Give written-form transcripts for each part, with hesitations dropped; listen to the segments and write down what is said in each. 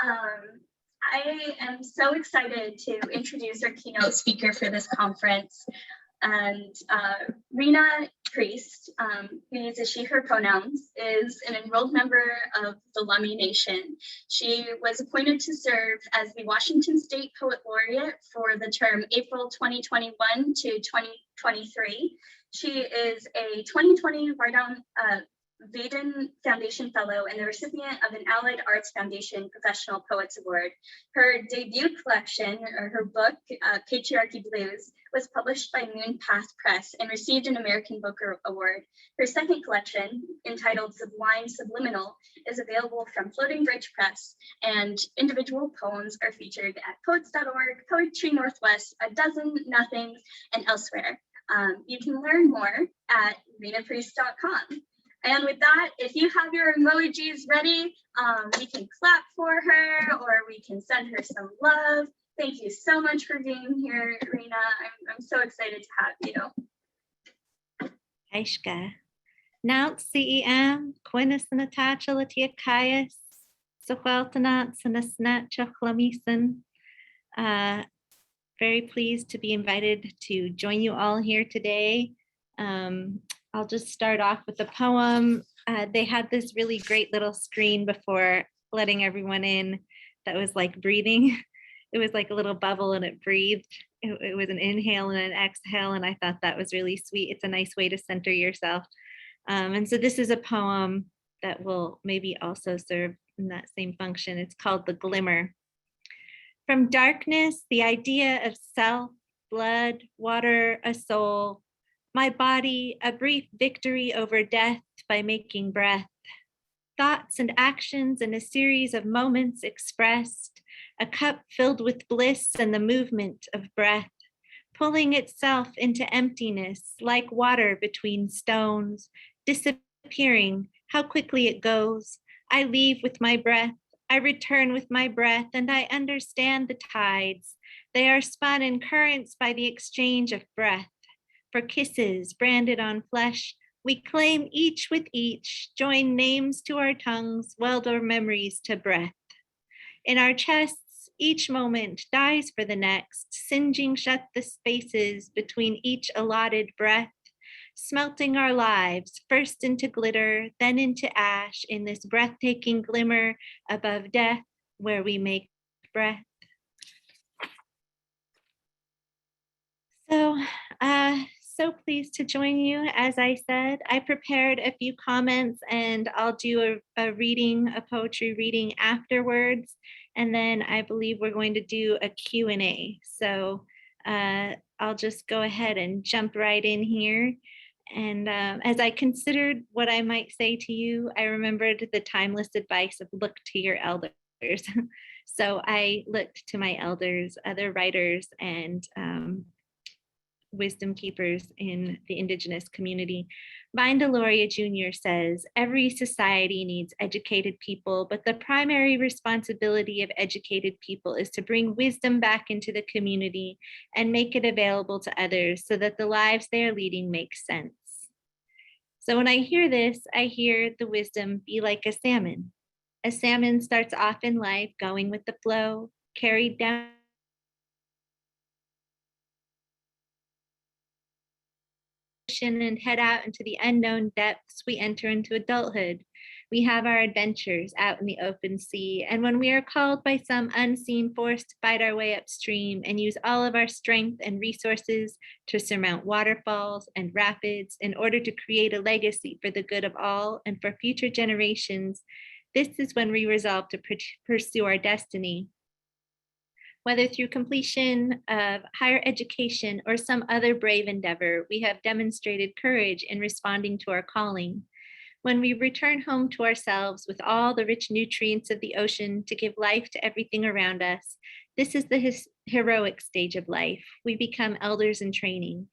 I am so excited to introduce our keynote speaker for this conference. And Rena Priest, who uses she, her pronouns, is an enrolled member of the Lummi Nation. She was appointed to serve as the Washington State Poet Laureate for the term April 2021 to 2023. She is a 2020 Vaden Foundation Fellow and the recipient of an Allied Arts Foundation Professional Poets Award. Her debut collection, or her book, Patriarchy Blues, was published by Moon Path Press and received an American Book Award. Her second collection, entitled Sublime Subliminal, is available from Floating Bridge Press, and individual poems are featured at poets.org, Poetry Northwest, A Dozen Nothings, and elsewhere. You can learn more at renapriest.com. And with that, if you have your emojis ready, we can clap for her or we can send her some love. Thank you so much for being here, Rena. I'm so excited to have you. Aishka. Naut CEM, Quinis Natacha Latia Caius, Soqueltanat Sanasnat Chochlamisan. Very pleased to be invited to join you all here today. I'll just start off with a poem. They had this really great little screen before letting everyone in that was like breathing. It was like a little bubble and it breathed. It was an inhale and an exhale, and I thought that was really sweet. It's a nice way to center yourself. And so this is a poem that will maybe also serve in that same function. It's called The Glimmer. From darkness, the idea of self, blood, water, a soul, my body, a brief victory over death by making breath. Thoughts and actions in a series of moments expressed, a cup filled with bliss and the movement of breath, pulling itself into emptiness like water between stones, disappearing, how quickly it goes. I leave with my breath, I return with my breath, and I understand the tides. They are spun in currents by the exchange of breath. For kisses branded on flesh, we claim each with each, join names to our tongues, weld our memories to breath. In our chests, each moment dies for the next, singeing shut the spaces between each allotted breath, smelting our lives, first into glitter, then into ash, in this breathtaking glimmer above death, where we make breath. So pleased to join you. As I said, I prepared a few comments and I'll do a poetry reading afterwards. And then I believe we're going to do a Q&A. So I'll just go ahead and jump right in here. And as I considered what I might say to you, I remembered the timeless advice of look to your elders. So I looked to my elders, other writers, and wisdom keepers in the Indigenous community. Vine Deloria Jr. says, every society needs educated people, but the primary responsibility of educated people is to bring wisdom back into the community and make it available to others so that the lives they are leading make sense. So when I hear this, I hear the wisdom be like a salmon. A salmon starts off in life going with the flow, carried down and head out into the unknown depths, we enter into adulthood. We have our adventures out in the open sea, and when we are called by some unseen force to fight our way upstream and use all of our strength and resources to surmount waterfalls and rapids in order to create a legacy for the good of all and for future generations, this is when we resolve to pursue our destiny. Whether through completion of higher education or some other brave endeavor, we have demonstrated courage in responding to our calling. When we return home to ourselves with all the rich nutrients of the ocean to give life to everything around us, this is the heroic stage of life. We become elders in training.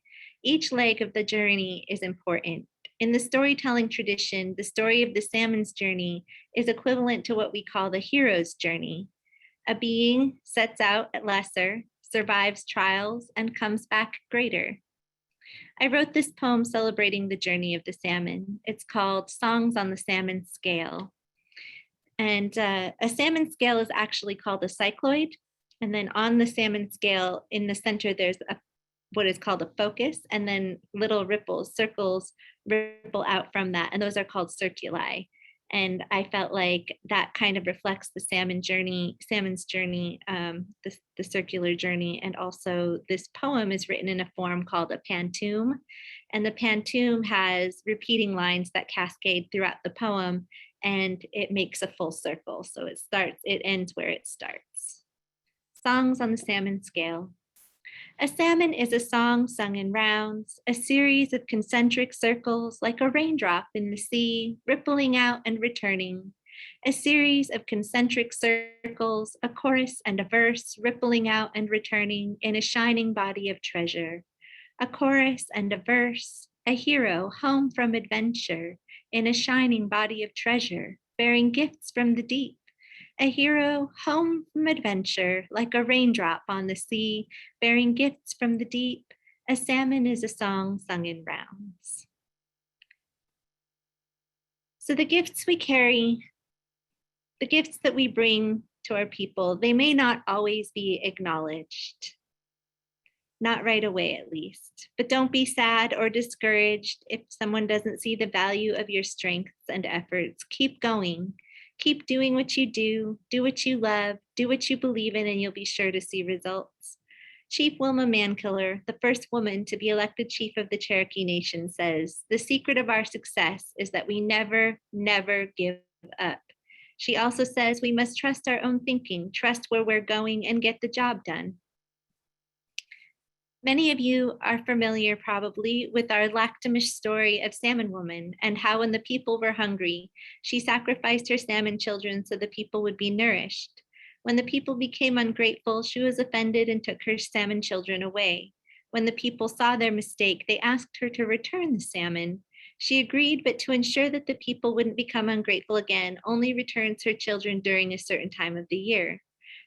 Each leg of the journey is important. In the storytelling tradition, the story of the salmon's journey is equivalent to what we call the hero's journey. A being sets out at lesser, survives trials, and comes back greater. I wrote this poem celebrating the journey of the salmon. It's called Songs on the Salmon Scale. And a salmon scale is actually called a cycloid. And then on the salmon scale in the center, there's what is called a focus, and then little ripples, circles ripple out from that. And those are called circuli. And I felt like that kind of reflects the salmon's journey, the circular journey. And also this poem is written in a form called a pantoum. And the pantoum has repeating lines that cascade throughout the poem, and it makes a full circle. So it ends where it starts. Songs on the salmon scale. A salmon is a song sung in rounds, a series of concentric circles like a raindrop in the sea, rippling out and returning. A series of concentric circles, a chorus and a verse, rippling out and returning in a shining body of treasure. A chorus and a verse, a hero home from adventure in a shining body of treasure, bearing gifts from the deep. A hero home from adventure, like a raindrop on the sea, bearing gifts from the deep. A salmon is a song sung in rounds. So the gifts we carry, the gifts that we bring to our people, they may not always be acknowledged. Not right away, at least. But don't be sad or discouraged if someone doesn't see the value of your strengths and efforts. Keep going. Keep doing what you do what you love, do what you believe in, and you'll be sure to see results. Chief Wilma Mankiller, the first woman to be elected chief of the Cherokee Nation, says, "The secret of our success is that we never, never give up." She also says we must trust our own thinking, trust where we're going, and get the job done. Many of you are familiar probably with our Lactamish story of Salmon Woman and how when the people were hungry, she sacrificed her salmon children so the people would be nourished. When the people became ungrateful, she was offended and took her salmon children away. When the people saw their mistake, they asked her to return the salmon. She agreed, but to ensure that the people wouldn't become ungrateful again, only returns her children during a certain time of the year.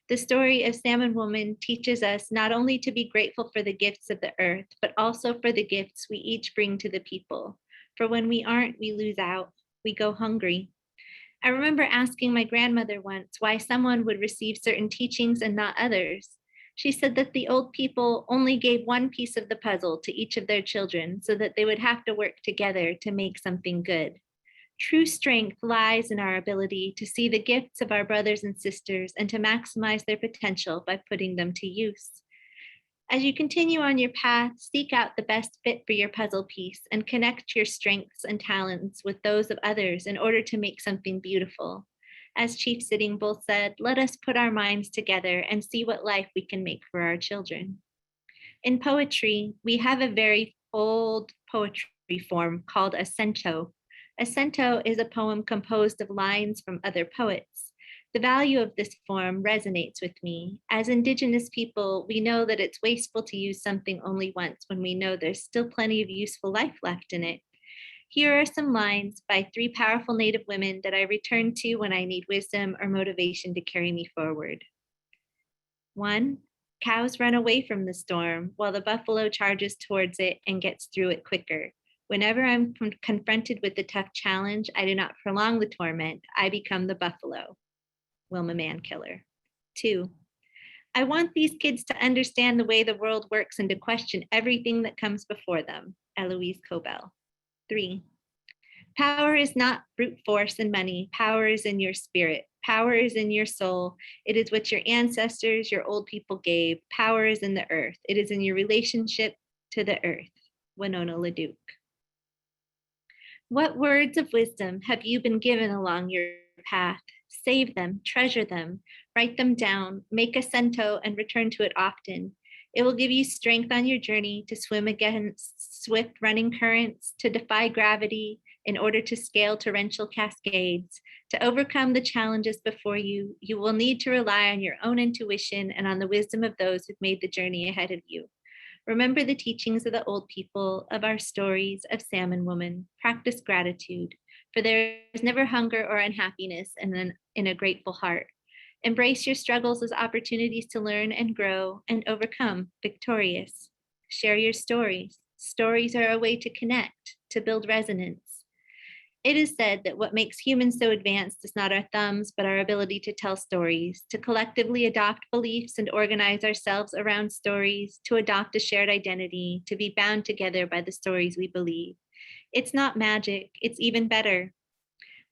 The story of Salmon Woman teaches us not only to be grateful for the gifts of the earth, but also for the gifts we each bring to the people. For when we aren't, we lose out, we go hungry. I remember asking my grandmother once why someone would receive certain teachings and not others. She said that the old people only gave one piece of the puzzle to each of their children so that they would have to work together to make something good. True strength lies in our ability to see the gifts of our brothers and sisters and to maximize their potential by putting them to use. As you continue on your path, seek out the best fit for your puzzle piece and connect your strengths and talents with those of others in order to make something beautiful. As Chief Sitting Bull said, let us put our minds together and see what life we can make for our children. In poetry, we have a very old poetry form called a cento. A cento is a poem composed of lines from other poets. The value of this form resonates with me. As Indigenous people, we know that it's wasteful to use something only once when we know there's still plenty of useful life left in it. Here are some lines by 3 powerful Native women that I return to when I need wisdom or motivation to carry me forward. 1, cows run away from the storm while the buffalo charges towards it and gets through it quicker. Whenever I'm confronted with a tough challenge, I do not prolong the torment. I become the buffalo. Wilma Mankiller. 2, I want these kids to understand the way the world works and to question everything that comes before them. Eloise Cobell. 3, power is not brute force and money. Power is in your spirit. Power is in your soul. It is what your ancestors, your old people gave. Power is in the earth. It is in your relationship to the earth. Winona LaDuke. What words of wisdom have you been given along your path? Save them, treasure them, write them down, make a cento and return to it often. It will give you strength on your journey to swim against swift running currents, to defy gravity in order to scale torrential cascades. To overcome the challenges before you, you will need to rely on your own intuition and on the wisdom of those who've made the journey ahead of you. Remember the teachings of the old people, of our stories of Salmon Woman. Practice gratitude, for there is never hunger or unhappiness in a grateful heart. Embrace your struggles as opportunities to learn and grow and overcome victorious. Share your stories. Stories are a way to connect, to build resonance. It is said that what makes humans so advanced is not our thumbs, but our ability to tell stories, to collectively adopt beliefs and organize ourselves around stories, to adopt a shared identity, to be bound together by the stories we believe. It's not magic, it's even better.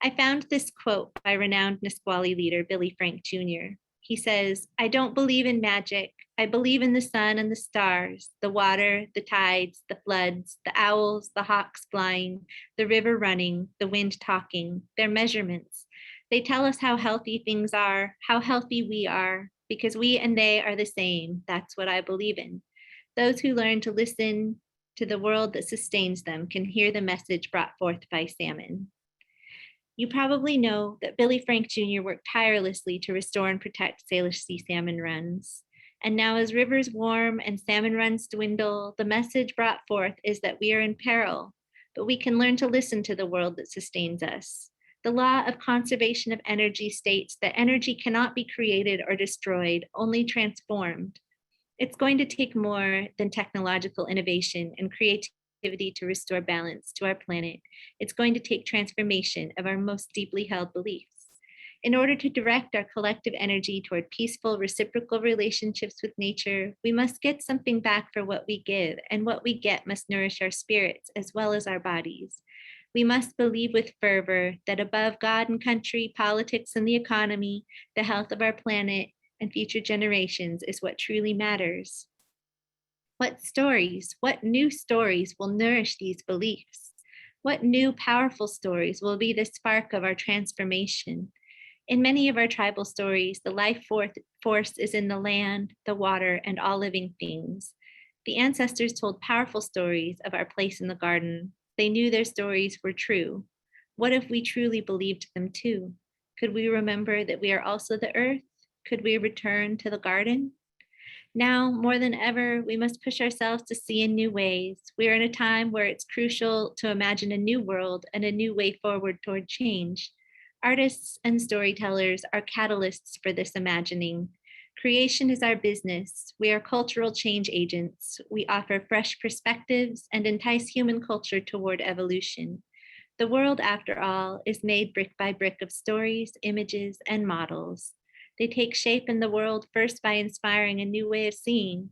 I found this quote by renowned Nisqually leader Billy Frank Jr. He says, "I don't believe in magic. I believe in the sun and the stars, the water, the tides, the floods, the owls, the hawks flying, the river running, the wind talking, their measurements. They tell us how healthy things are, how healthy we are, because we and they are the same. That's what I believe in. Those who learn to listen to the world that sustains them can hear the message brought forth by salmon." You probably know that Billy Frank Jr. worked tirelessly to restore and protect Salish Sea salmon runs. And now, as rivers warm and salmon runs dwindle, the message brought forth is that we are in peril, but we can learn to listen to the world that sustains us. The law of conservation of energy states that energy cannot be created or destroyed, only transformed. It's going to take more than technological innovation and creativity to restore balance to our planet. It's going to take transformation of our most deeply held beliefs. In order to direct our collective energy toward peaceful, reciprocal relationships with nature, we must get something back for what we give, and what we get must nourish our spirits as well as our bodies. We must believe with fervor that above God and country, politics and the economy, the health of our planet and future generations is what truly matters. What stories, what new stories will nourish these beliefs? What new powerful stories will be the spark of our transformation? In many of our tribal stories, the life force is in the land, the water, and all living things. The ancestors told powerful stories of our place in the garden. They knew their stories were true. What if we truly believed them too? Could we remember that we are also the earth? Could we return to the garden? Now, more than ever, we must push ourselves to see in new ways. We are in a time where it's crucial to imagine a new world and a new way forward toward change. Artists and storytellers are catalysts for this imagining. Creation is our business. We are cultural change agents. We offer fresh perspectives and entice human culture toward evolution. The world, after all, is made brick by brick of stories, images, and models. They take shape in the world first by inspiring a new way of seeing.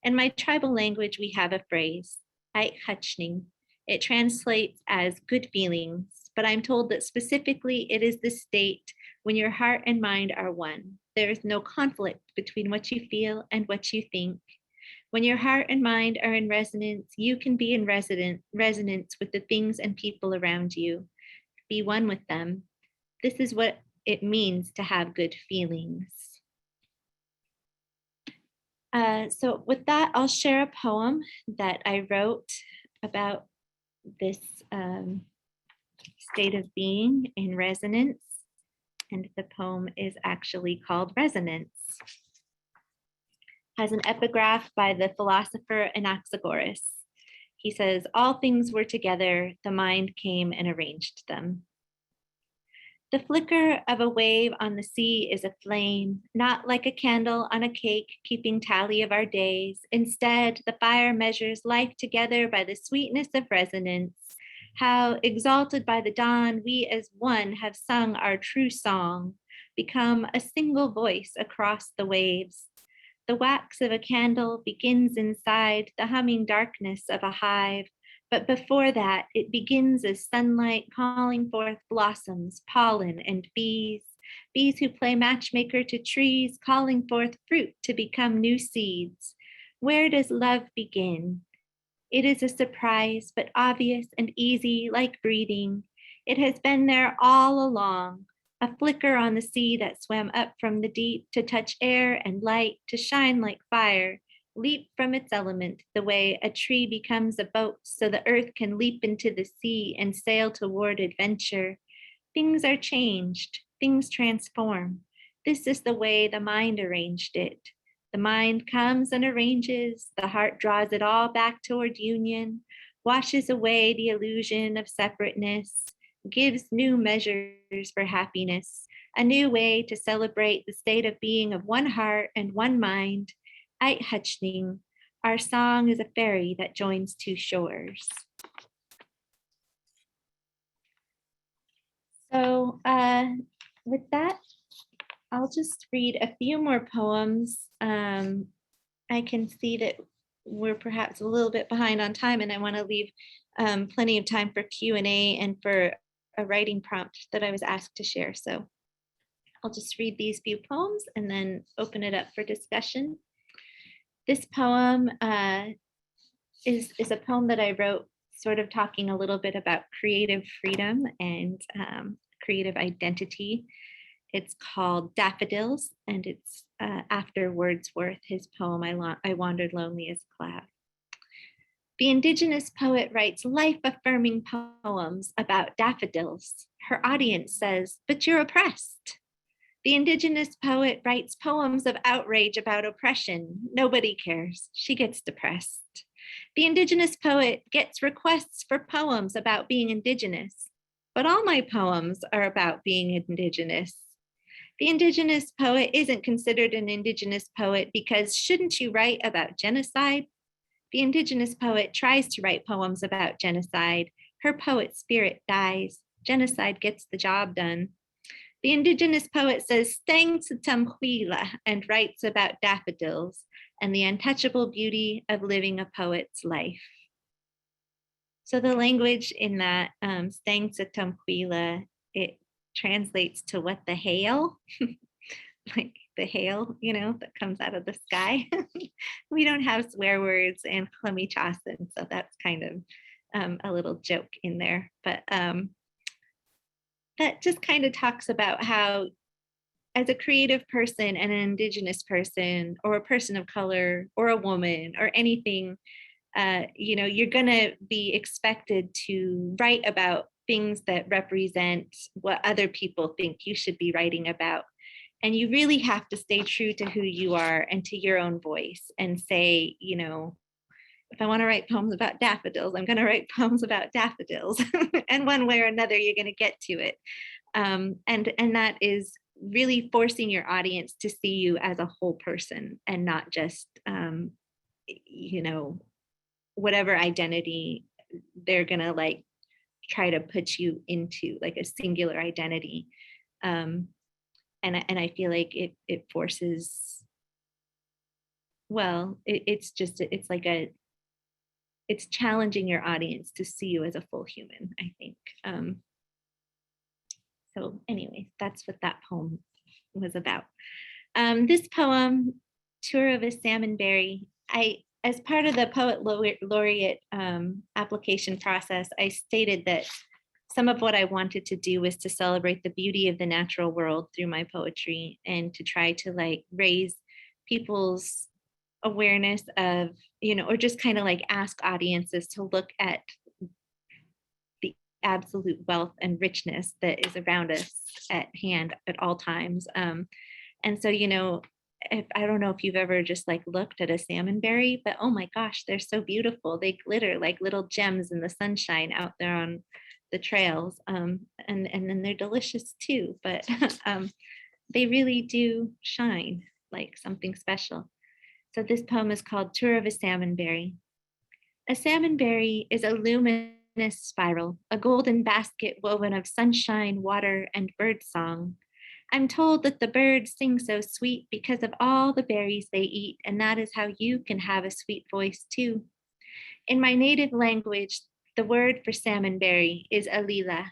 In my tribal language, we have a phrase, "Ait Hutchning." It translates as good feelings, but I'm told that specifically it is the state when your heart and mind are one. There is no conflict between what you feel and what you think. When your heart and mind are in resonance, you can be in resonance with the things and people around you. Be one with them. This is what it means to have good feelings. So with that, I'll share a poem that I wrote about this state of being in resonance. And the poem is actually called Resonance. Has an epigraph by the philosopher Anaxagoras. He says, "All things were together, the mind came and arranged them." The flicker of a wave on the sea is a flame, not like a candle on a cake, keeping tally of our days. Instead, the fire measures life together by the sweetness of resonance. How, exalted by the dawn, we as one have sung our true song, become a single voice across the waves. The wax of a candle begins inside the humming darkness of a hive, but before that, it begins as sunlight calling forth blossoms, pollen, and bees. Bees who play matchmaker to trees, calling forth fruit to become new seeds. Where does love begin? It is a surprise, but obvious and easy, like breathing. It has been there all along, a flicker on the sea that swam up from the deep to touch air and light, to shine like fire, leap from its element the way a tree becomes a boat so the earth can leap into the sea and sail toward adventure. Things are changed, things transform. This is the way the mind arranged it. The mind comes and arranges, the heart draws it all back toward union, washes away the illusion of separateness, gives new measures for happiness, a new way to celebrate the state of being of one heart and one mind. Ait Hutchning, our song is a ferry that joins two shores. So with that, I'll just read a few more poems. I can see that we're perhaps a little bit behind on time, and I want to leave plenty of time for Q&A and for a writing prompt that I was asked to share. So I'll just read these few poems and then open it up for discussion. This poem is a poem that I wrote sort of talking a little bit about creative freedom and creative identity. It's called Daffodils, and it's after Wordsworth, his poem, I Wandered Lonely as a Cloud. The Indigenous poet writes life-affirming poems about daffodils. Her audience says, but you're oppressed. The Indigenous poet writes poems of outrage about oppression. Nobody cares. She gets depressed. The Indigenous poet gets requests for poems about being Indigenous, but all my poems are about being Indigenous. The Indigenous poet isn't considered an Indigenous poet because shouldn't you write about genocide? The Indigenous poet tries to write poems about genocide. Her poet spirit dies. Genocide gets the job done. The Indigenous poet says "Stang Tamhuila" and writes about daffodils and the untouchable beauty of living a poet's life. So the language in that "Stang Tamhuila," it translates to "what the hail," like the hail, that comes out of the sky. We don't have swear words and Lummi Chasen, so that's kind of a little joke in there. But that just kind of talks about how, as a creative person and an Indigenous person, or a person of color, or a woman, or anything, you're going to be expected to write about things that represent what other people think you should be writing about. And you really have to stay true to who you are and to your own voice and say, if I want to write poems about daffodils, I'm going to write poems about daffodils. And one way or another, you're going to get to it. And that is really forcing your audience to see you as a whole person and not just, whatever identity they're going to try to put you into, like a singular identity. And I feel like it forces, it's challenging your audience to see you as a full human, I think. So anyways, that's what that poem was about. This poem, Tour of a Salmonberry, as part of the Poet Laureate application process, I stated that some of what I wanted to do was to celebrate the beauty of the natural world through my poetry and to try to raise people's awareness of, or just kind of ask audiences to look at the absolute wealth and richness that is around us at hand at all times. And so, I don't know if you've ever just looked at a salmonberry, but oh my gosh, they're so beautiful. They glitter like little gems in the sunshine out there on the trails, and then they're delicious too, but they really do shine like something special. So this poem is called Tour of a Salmonberry. A salmonberry is a luminous spiral, a golden basket woven of sunshine, water, and bird song. I'm told that the birds sing so sweet because of all the berries they eat, and that is how you can have a sweet voice too. In my native language, the word for salmonberry is alila.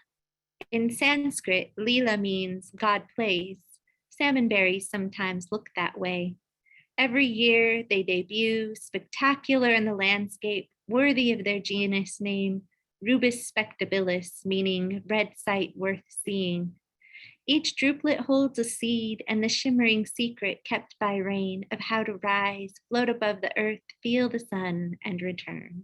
In Sanskrit, lila means God plays. Salmonberries sometimes look that way. Every year they debut, spectacular in the landscape, worthy of their genus name, Rubus spectabilis, meaning red sight worth seeing. Each druplet holds a seed and the shimmering secret kept by rain of how to rise, float above the earth, feel the sun, and return.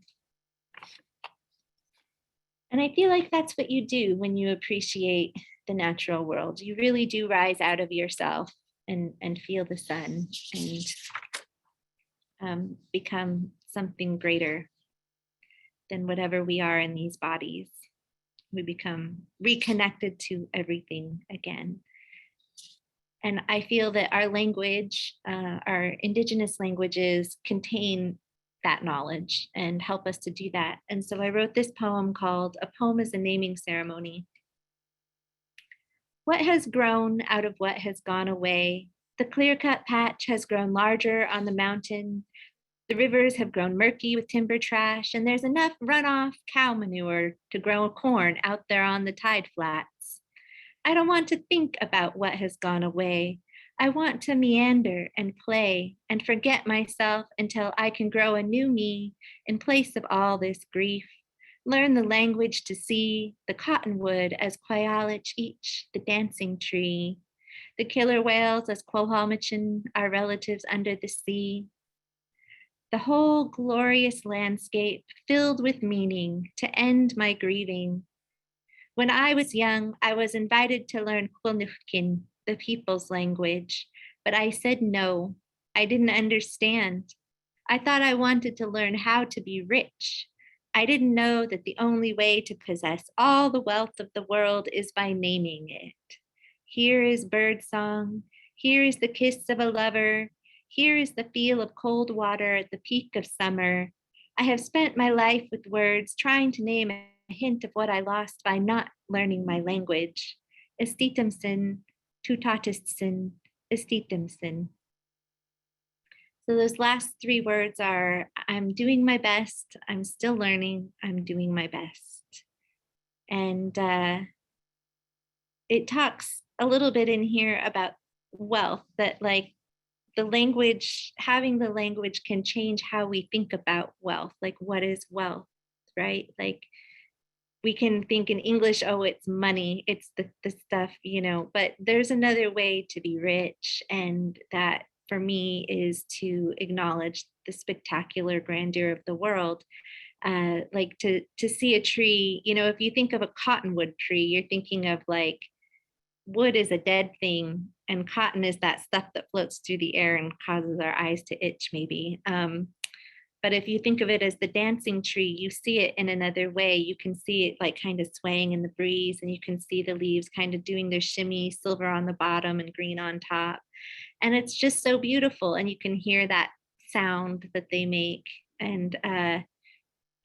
And I feel like that's what you do when you appreciate the natural world. You really do rise out of yourself and feel the sun and become something greater than whatever we are in these bodies. We become reconnected to everything again. And I feel that our language, our Indigenous languages contain that knowledge and help us to do that. And so I wrote this poem called A Poem is a Naming Ceremony. What has grown out of what has gone away? The clear-cut patch has grown larger on the mountain. The rivers have grown murky with timber trash, and there's enough runoff cow manure to grow corn out there on the tide flats. I don't want to think about what has gone away. I want to meander and play and forget myself until I can grow a new me in place of all this grief. Learn the language to see the cottonwood as Quayalich each, the dancing tree. The killer whales as Quahalmachin, our relatives under the sea. The whole glorious landscape filled with meaning to end my grieving. When I was young, I was invited to learn Quilnuchkin, the people's language, but I said no. I didn't understand. I thought I wanted to learn how to be rich. I didn't know that the only way to possess all the wealth of the world is by naming it. Here is birdsong. Here is the kiss of a lover. Here is the feel of cold water at the peak of summer. I have spent my life with words trying to name a hint of what I lost by not learning my language. Estitimsin, tutatissin, estitimsin. So those last three words are, I'm doing my best, I'm still learning, I'm doing my best. And it talks a little bit in here about wealth, that like the language, having the language can change how we think about wealth. Like, what is wealth, right? Like, we can think in English, oh, it's money, it's the stuff, you know, but there's another way to be rich. And that for me is to acknowledge the spectacular grandeur of the world. Like to see a tree, you know, if you think of a cottonwood tree, you're thinking of like, wood is a dead thing and cotton is that stuff that floats through the air and causes our eyes to itch maybe. But if you think of it as the dancing tree, you see it in another way. You can see it like kind of swaying in the breeze, and you can see the leaves kind of doing their shimmy, silver on the bottom and green on top. And it's just so beautiful. And you can hear that sound that they make. And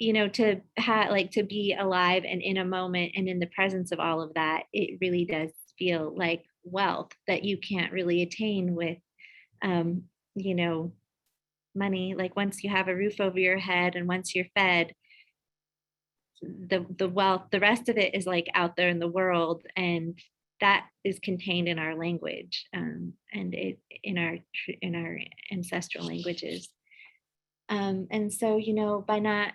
you know, to have like to be alive and in a moment and in the presence of all of that, it really does feel like wealth that you can't really attain with you know, money. Like once you have a roof over your head and once you're fed, the wealth, the rest of it is like out there in the world, and that is contained in our language, and it in our ancestral languages. And so, you know, by not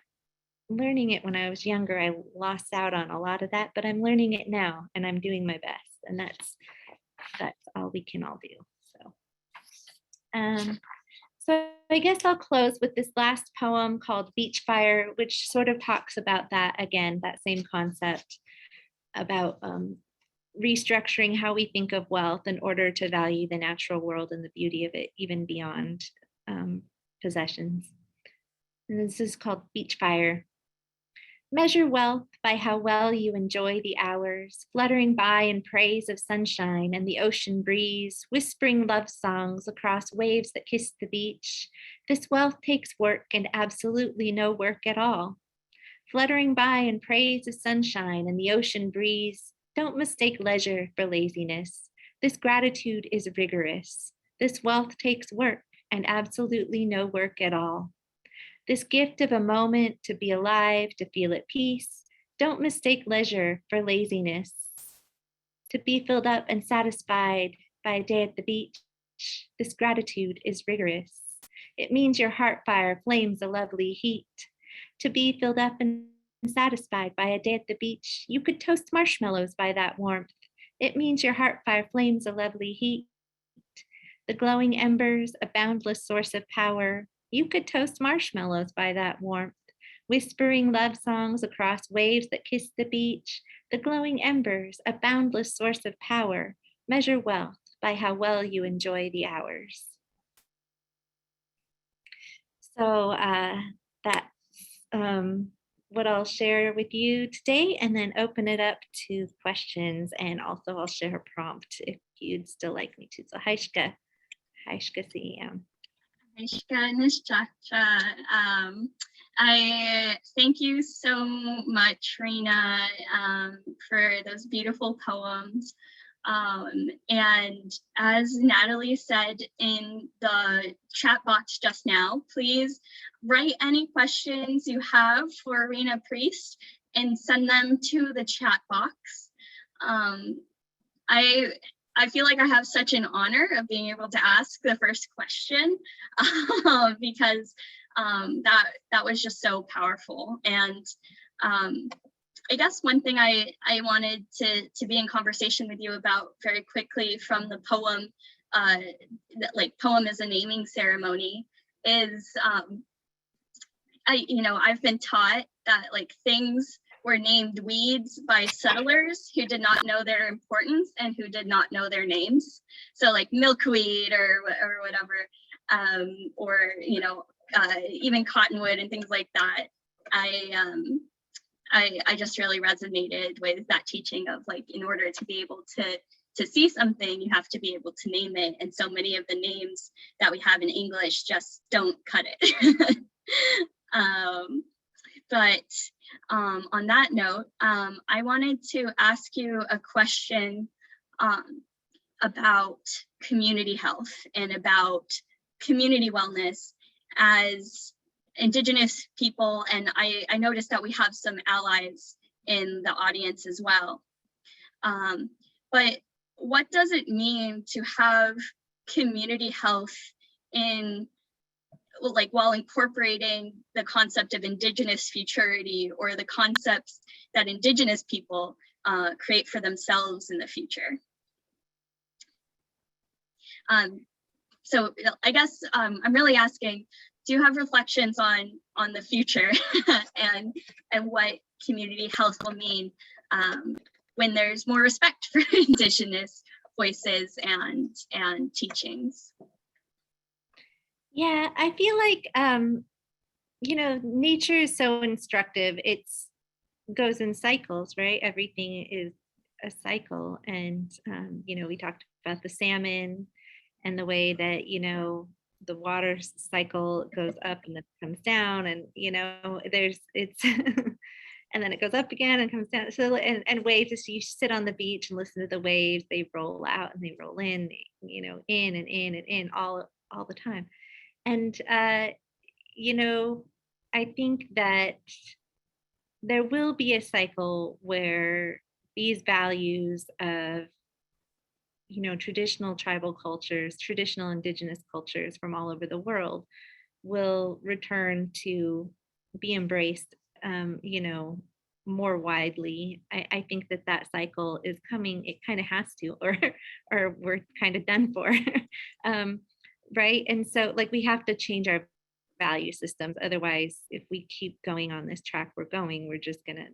learning it when I was younger, I lost out on a lot of that, but I'm learning it now and I'm doing my best, and that's all we can all do. So I guess I'll close with this last poem called Beach Fire, which sort of talks about that again, that same concept about restructuring how we think of wealth in order to value the natural world and the beauty of it, even beyond possessions. And this is called Beach Fire. Measure wealth by how well you enjoy the hours, fluttering by in praise of sunshine and the ocean breeze, whispering love songs across waves that kiss the beach. This wealth takes work and absolutely no work at all. Fluttering by in praise of sunshine and the ocean breeze, don't mistake leisure for laziness. This gratitude is rigorous. This wealth takes work and absolutely no work at all. This gift of a moment to be alive, to feel at peace, don't mistake leisure for laziness. To be filled up and satisfied by a day at the beach, this gratitude is rigorous. It means your heart fire flames a lovely heat. To be filled up and satisfied by a day at the beach, you could toast marshmallows by that warmth. It means your heart fire flames a lovely heat. The glowing embers, a boundless source of power. You could toast marshmallows by that warmth, whispering love songs across waves that kiss the beach. The glowing embers, a boundless source of power. Measure wealth by how well you enjoy the hours. So that's what I'll share with you today, and then open it up to questions. And also I'll share a prompt if you'd still like me to. So Haishka CM. I thank you so much, Rena, for those beautiful poems. And as Natalie said in the chat box just now, please write any questions you have for Rena Priest and send them to the chat box. I feel like I have such an honor of being able to ask the first question because that was just so powerful. And I guess one thing I wanted to be in conversation with you about very quickly from the poem, poem is a naming ceremony, is I've been taught that like things were named weeds by settlers who did not know their importance and who did not know their names. So like milkweed or whatever, or even cottonwood and things like that. I just really resonated with that teaching of like, in order to be able to see something, you have to be able to name it. And so many of the names that we have in English just don't cut it. But on that note, I wanted to ask you a question about community health and about community wellness as Indigenous people. And I noticed that we have some allies in the audience as well. But what does it mean to have community health in, like, while incorporating the concept of Indigenous futurity or the concepts that Indigenous people create for themselves in the future? So I guess I'm really asking, do you have reflections on the future and what community health will mean when there's more respect for Indigenous voices and teachings? Yeah, I feel like, nature is so instructive. It goes in cycles, right? Everything is a cycle. And, we talked about the salmon and the way that, the water cycle goes up and then comes down, and, it's, and then it goes up again and comes down. So, and waves, as you sit on the beach and listen to the waves, they roll out and they roll in, in and in and in all the time. And, I think that there will be a cycle where these values of, traditional tribal cultures, traditional Indigenous cultures from all over the world will return to be embraced, more widely. I think that cycle is coming. It kind of has to, or we're kind of done for. Right. And so like we have to change our value systems. Otherwise, if we keep going on this track we're going, we're just gonna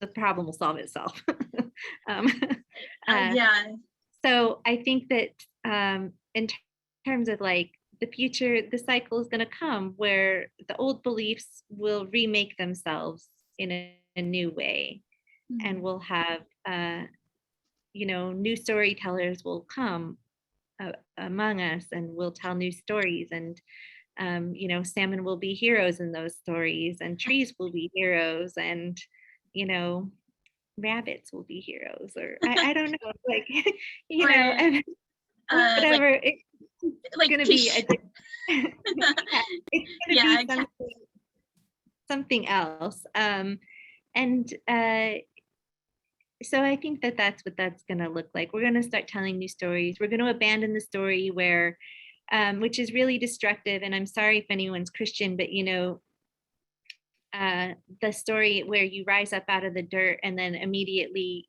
the problem will solve itself. Yeah. So I think that in terms of like the future, the cycle is going to come where the old beliefs will remake themselves in a new way. Mm-hmm. And we'll have new storytellers will come among us, and we'll tell new stories, and salmon will be heroes in those stories, and trees will be heroes, and rabbits will be heroes, or I don't know, like and whatever. It's gonna be it's gonna be something else. So I think that that's what that's going to look like. We're going to start telling new stories. We're going to abandon the story where, which is really destructive. And I'm sorry if anyone's Christian, but the story where you rise up out of the dirt and then immediately,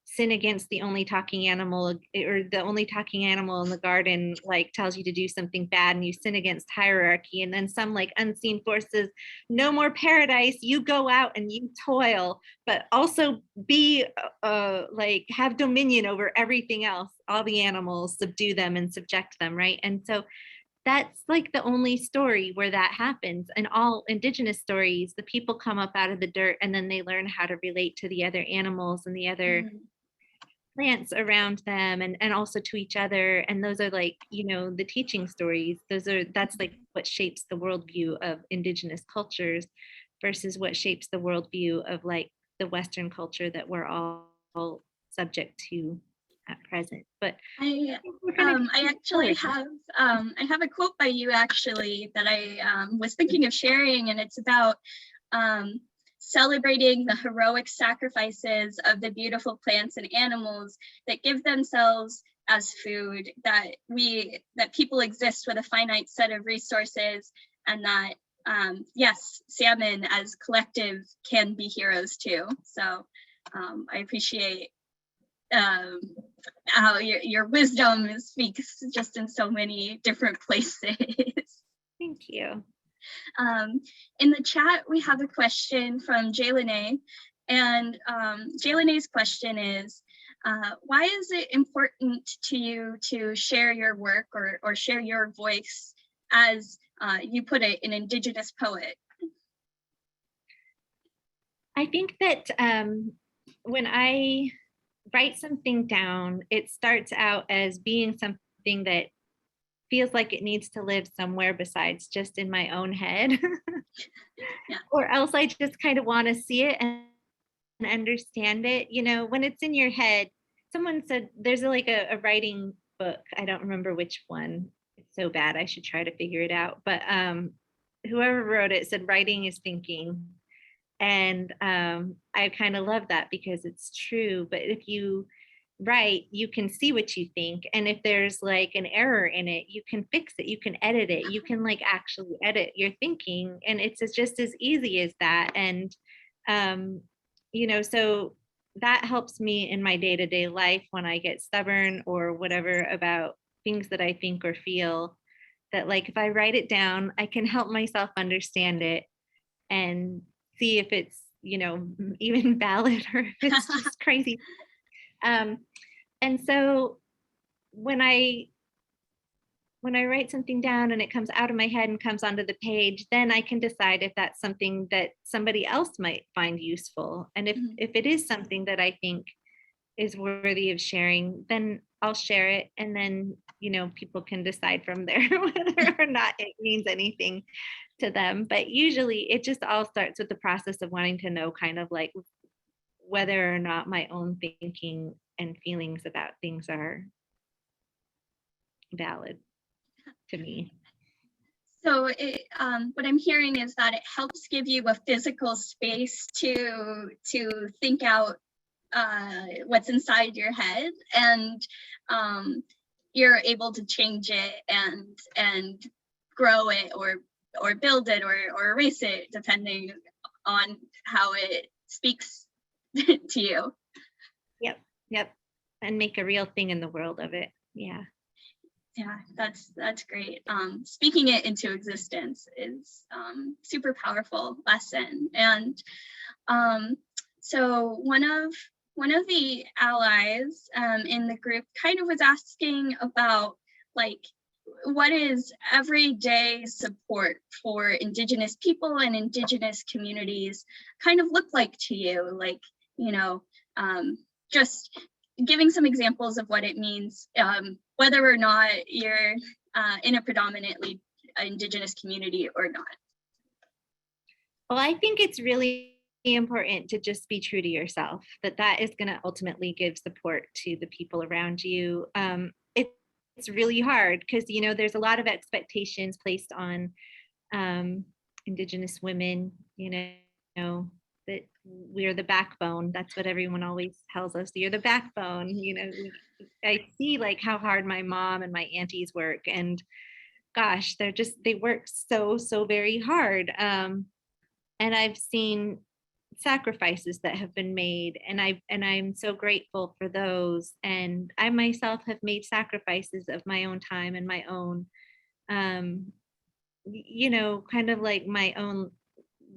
sin against the only talking animal, or the only talking animal in the garden, like tells you to do something bad, and you sin against hierarchy, and then some like unseen forces, no more paradise, you go out and you toil, but also be like have dominion over everything else, all the animals, subdue them and subject them, right? And so that's like the only story where that happens. And all Indigenous stories, the people come up out of the dirt and then they learn how to relate to the other animals and the other plants around them, and also to each other. And those are like, the teaching stories. That's like what shapes the worldview of Indigenous cultures versus what shapes the worldview of like the Western culture that we're all subject to at present. But I actually have I have a quote by you actually that I was thinking of sharing, and it's about celebrating the heroic sacrifices of the beautiful plants and animals that give themselves as food, that people exist with a finite set of resources, and that yes, salmon as collective can be heroes too. So I appreciate how your wisdom speaks just in so many different places. Thank you. In the chat, we have a question from Jaylene, and Jaylene's question is, why is it important to you to share your work or share your voice as you put it, an Indigenous poet? I think that when I write something down, it starts out as being something that feels like it needs to live somewhere besides just in my own head. Yeah. Or else I just kind of want to see it and understand it. You know, when it's in your head, someone said there's like a writing book. I don't remember which one. It's so bad. I should try to figure it out. But whoever wrote it said writing is thinking. And I kind of love that because it's true. But if you write, you can see what you think. And if there's like an error in it, you can fix it. You can edit it. You can like actually edit your thinking. And it's just as easy as that. And, you know, so that helps me in my day-to-day life when I get stubborn or whatever about things that I think or feel, that like if I write it down, I can help myself understand it and see if it's, you know, even valid or if it's just crazy. And so when I write something down and it comes out of my head and comes onto the page, then I can decide if that's something that somebody else might find useful. And if it is something that I think is worthy of sharing, then I'll share it. And then, you know, people can decide from there whether or not it means anything to them. But usually it just all starts with the process of wanting to know kind of like whether or not my own thinking and feelings about things are valid to me. So what I'm hearing is that it helps give you a physical space to think out what's inside your head, and you're able to change it and grow it or build it or erase it depending on how it speaks to you. Yep. And make a real thing in the world of it. Yeah, that's great. Speaking it into existence is super powerful lesson. And so one of the allies in the group kind of was asking about like, what is everyday support for Indigenous people and Indigenous communities kind of look like to you? Like, you know, just giving some examples of what it means, whether or not you're in a predominantly Indigenous community or not. Well, I think it's really important to just be true to yourself, that is going to ultimately give support to the people around you. It's really hard because, you know, there's a lot of expectations placed on Indigenous women, you know, that we're the backbone. That's what everyone always tells us. You're the backbone. You know, I see like how hard my mom and my aunties work, and gosh, they work so very hard. And I've seen sacrifices that have been made, and I'm so grateful for those. And I myself have made sacrifices of my own time and my own, you know, kind of like my own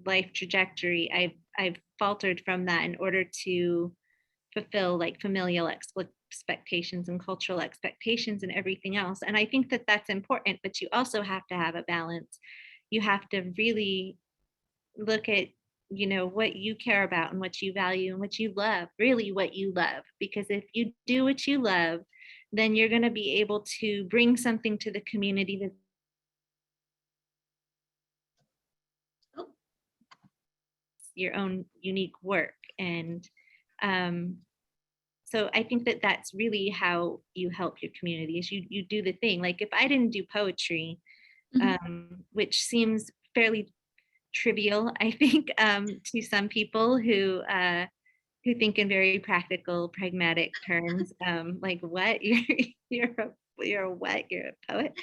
life trajectory. I've faltered from that in order to fulfill like familial expectations and cultural expectations and everything else. And I think that that's important, but you also have to have a balance. You have to really look at, you know, what you care about and what you value and what you love, really what you love. Because if you do what you love, then you're going to be able to bring something to the community that your own unique work. And so I think that that's really how you help your community, is you do the thing. Like if I didn't do poetry, which seems fairly trivial, I think, to some people who think in very practical, pragmatic terms, like what you're a what? You're a poet.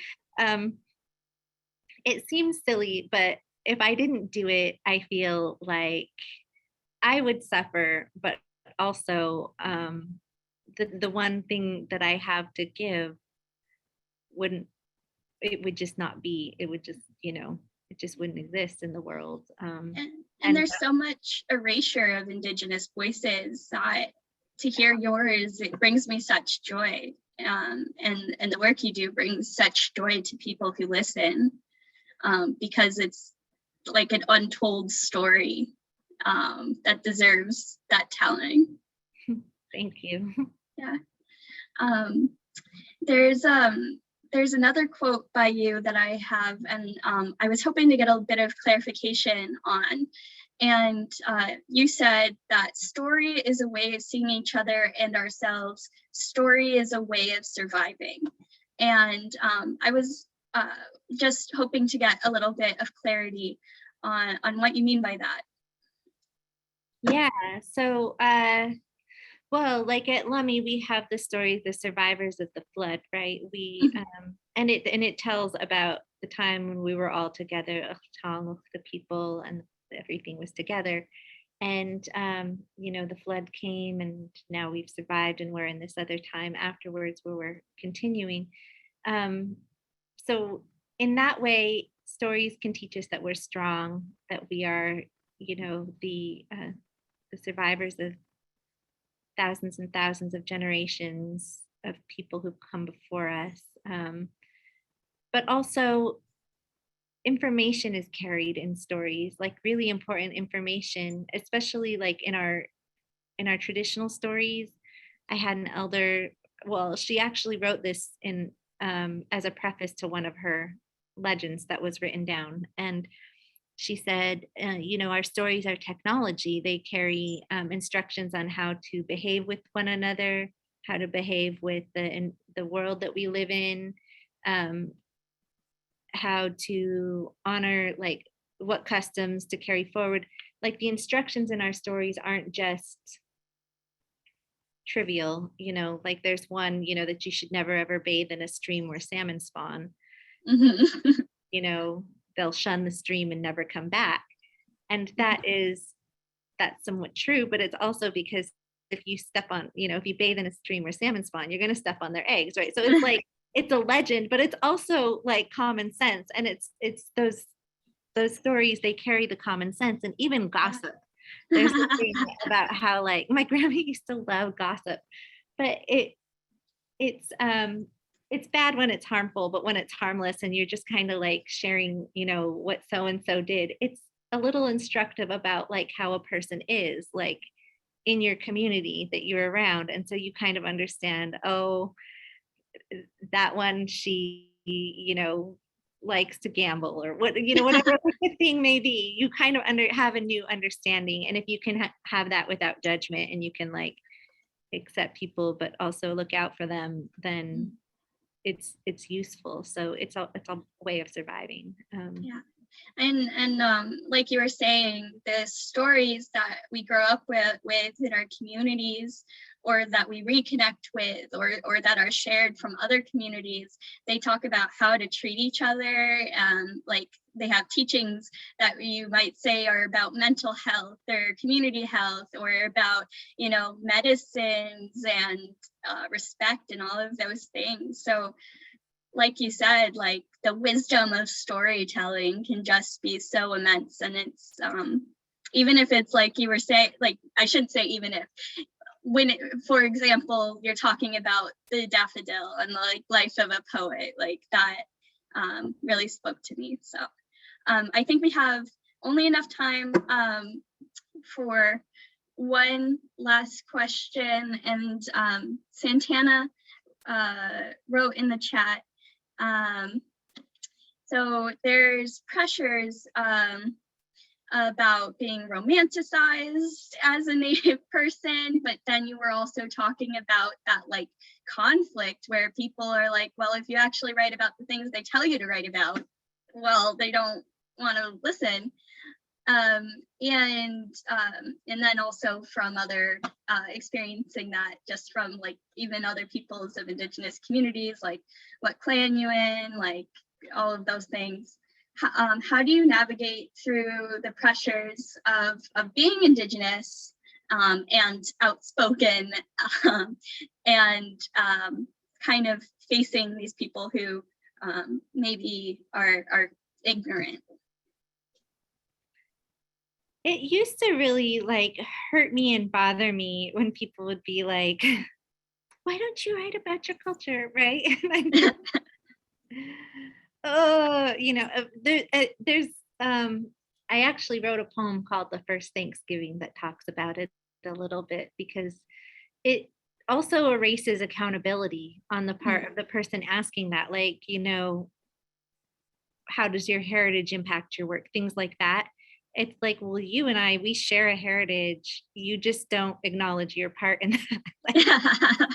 It seems silly, but if I didn't do it, I feel like I would suffer, but also the one thing that I have to give wouldn't, it would just not be, it would just, it just wouldn't exist in the world. And there's so much erasure of Indigenous voices that to hear yours, it brings me such joy. And the work you do brings such joy to people who listen, because it's like an untold story that deserves that telling. Thank you. Yeah. There's another quote by you that I have, and I was hoping to get a bit of clarification on. And you said that story is a way of seeing each other and ourselves. Story is a way of surviving. And I was just hoping to get a little bit of clarity on what you mean by that. Yeah, so well, like at Lummi, we have the story, the survivors of the flood, right? We and it tells about the time when we were all together, the people, and everything was together. And the flood came, and now we've survived, and we're in this other time afterwards where we're continuing. So in that way, stories can teach us that we're strong, that we are, the survivors of thousands and thousands of generations of people who've come before us. But also information is carried in stories, like really important information, especially like in our traditional stories. I had an elder, well, she actually wrote this in as a preface to one of her legends that was written down. And she said, our stories are technology. They carry instructions on how to behave with one another, how to behave with the world that we live in, how to honor, like what customs to carry forward. Like the instructions in our stories aren't just trivial, like there's one, that you should never ever bathe in a stream where salmon spawn. They'll shun the stream and never come back. And that's somewhat true, but it's also because if you step on, if you bathe in a stream where salmon spawn, you're going to step on their eggs, right? So it's like, it's a legend, but it's also like common sense. And it's those stories, they carry the common sense, and even gossip. There's something about how, like, my grandma used to love gossip, but it's bad when it's harmful, but when it's harmless and you're just kind of like sharing, what so-and-so did, it's a little instructive about like how a person is like in your community that you're around. And so you kind of understand, oh, that one, she, likes to gamble, or whatever the thing may be. You kind of have a new understanding. And if you can have that without judgment, and you can like accept people, but also look out for them, then it's useful. So it's a way of surviving. Yeah. And like you were saying, the stories that we grow up with in our communities, or that we reconnect with, or that are shared from other communities, they talk about how to treat each other. Like they have teachings that you might say are about mental health or community health, or about, medicines and respect and all of those things. So like you said, like the wisdom of storytelling can just be so immense. And it's even if it's like you were saying, like I shouldn't say even if, for example, you're talking about the daffodil and the like life of a poet, like that really spoke to me. So I think we have only enough time for one last question. And Santana wrote in the chat, so there's pressures about being romanticized as a Native person, but then you were also talking about that like conflict where people are like, well, if you actually write about the things they tell you to write about, well, they don't want to listen. And then also from other experiencing that just from like even other peoples of Indigenous communities, like what clan you in, like all of those things. How do you navigate through the pressures of being Indigenous and outspoken and kind of facing these people who maybe are ignorant? It used to really like hurt me and bother me when people would be like, why don't you write about your culture, right? Oh, there's I actually wrote a poem called The First Thanksgiving that talks about it a little bit, because it also erases accountability on the part of the person asking that, like, how does your heritage impact your work, things like that. It's like, well, you and I, we share a heritage, you just don't acknowledge your part in that.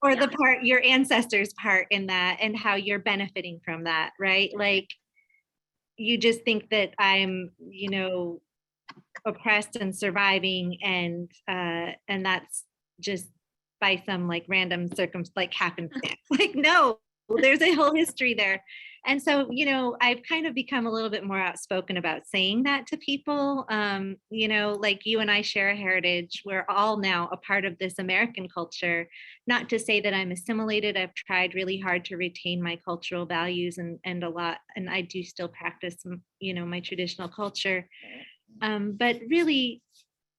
Or the part, your ancestors' part in that, and how you're benefiting from that, right? Like, you just think that I'm, oppressed and surviving, and that's just by some like random like happenstance. Like, no, there's a whole history there. And so, I've kind of become a little bit more outspoken about saying that to people. Like you and I share a heritage. We're all now a part of this American culture. Not to say that I'm assimilated. I've tried really hard to retain my cultural values and a lot, and I do still practice, my traditional culture. But really,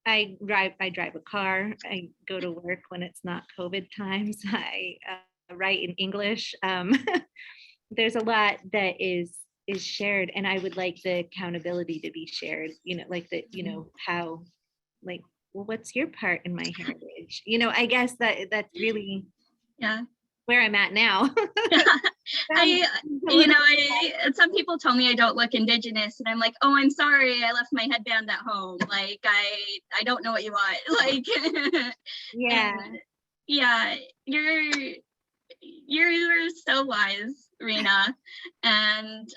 I drive a car. I go to work when it's not COVID times. I write in English. There's a lot that is shared, and I would like the accountability to be shared, like that, how, like, well, what's your part in my heritage? I guess that's really where I'm at now. Some people tell me I don't look Indigenous, and I'm like, oh, I'm sorry, I left my headband at home. Like, I don't know what you want. Like, you're so wise, Rena. And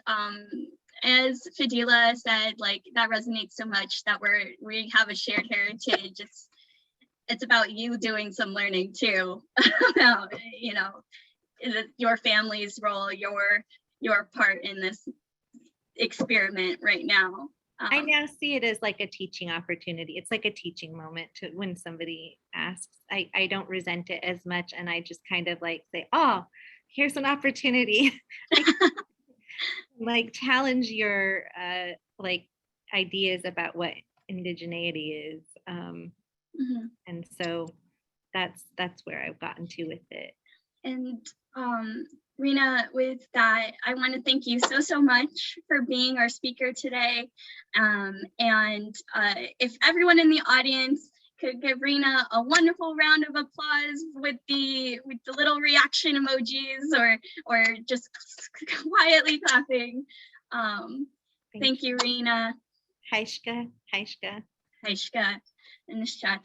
as Fadila said, like, that resonates so much that we have a shared heritage. It's about you doing some learning too about, your family's role, your part in this experiment right now. I now see it as like a teaching opportunity. It's like a teaching moment to when somebody asks. I don't resent it as much, and I just kind of like say, oh, here's an opportunity. Like challenge your like ideas about what indigeneity is. And so that's where I've gotten to with it. And Rena, with that, I want to thank you so much for being our speaker today. And if everyone in the audience could give Rena a wonderful round of applause with the little reaction emojis, or just quietly clapping. Thank you, Rena. Haishka. In this chat.